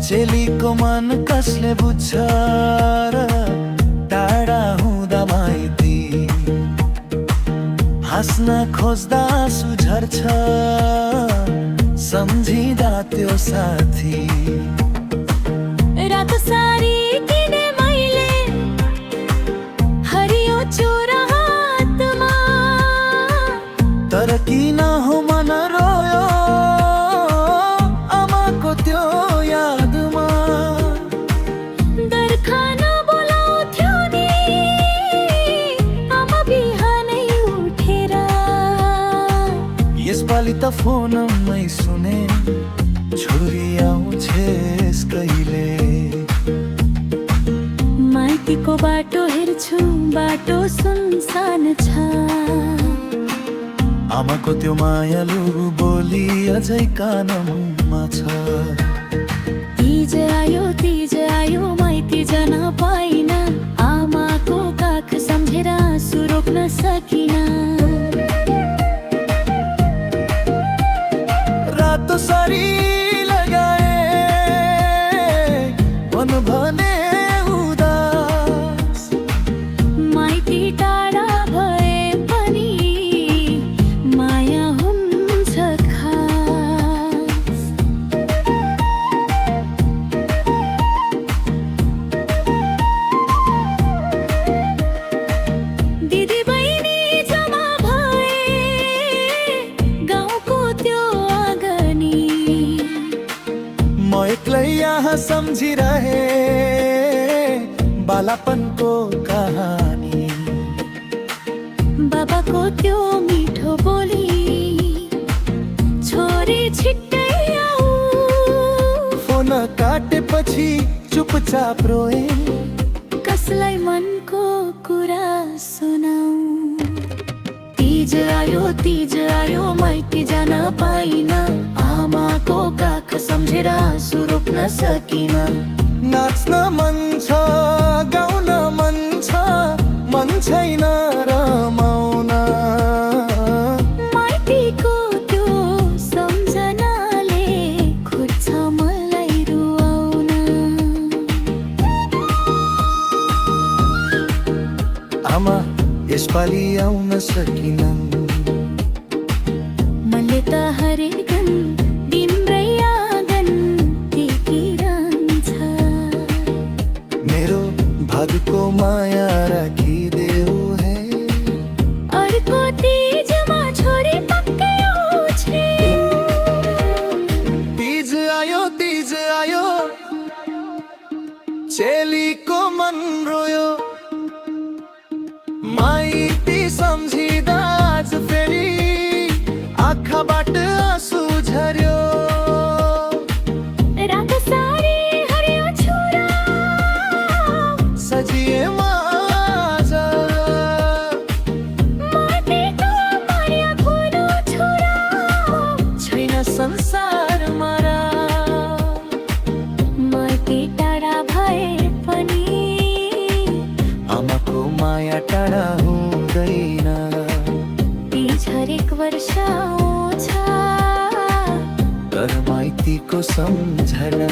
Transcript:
चेलीको मन कसले बुझ्छ र टाढा हुँदा माइती हाँस्न खोज्दा आँसु झर्छ सम्झिँदा त्यो साथी। रातो सारी किने मैले हरियो चोरा हातमा, तर किन हो मन रोयो आमाको त्यो यादमा। दरखान बोलाउँथ्यो नि आमा बिहानै उठेर, यसपालि त फोनमै सुने छोरी आउँछेस् कहिले। माइतीको बाटो हेर्छु बाटो सुनसान छ, आमाको त्यो मायालु बोली अझै कानमा छ। तीज आयो माइती जान पाइन, आमाको काख सम्झेर आँसु रोक्न सकिन। रातो सारी लगाए मन भने उदास, माइती टाढा भए पनि माया हुन्छ खास। दिदी बहिनी जम्मा भए गाउँको त्यो आँगनी, म एक्लै यहाँ सम्झिरहे बालापनको कहानी। बाबाको त्यो मिठो बोली छोरी छिट्टै आऊ, फोन काटेपछि चुपचाप रोए कसलाई मनको कुरा सुनाऊ। तीज आयो माइती जान पाइन, आमाको काख सम्झेर आँसु रोक्न सकिन। नाच्न मन छ गाउन मन छ मन छैन रमाउन। माइतीको त्यो सम्झनाले खोज्छ मलाई रुवाउन। आमा यसपालि आउन सकिनन्, मनले त हरेक तिम्रै आँगन देखिरहन्छ। मेरो भागको माया राखिदेऊ है, अर्को तीजमा छोरी पक्कै आउँछे। तीज आयो चेलीको मन रोयो, माइती सम्झिँदा आज फेरि आँखाबाट आँसु झर्यो। रातो सारी हरियो छोरा सजिएमा आज माइतीको माया खुलो छोरा छैन संसारमा र। माइती टाढा भए पनि आमाको माया टाढा हुँदैन। तीज हरेक वर्ष आउँछ, तर माइतीको सम्झना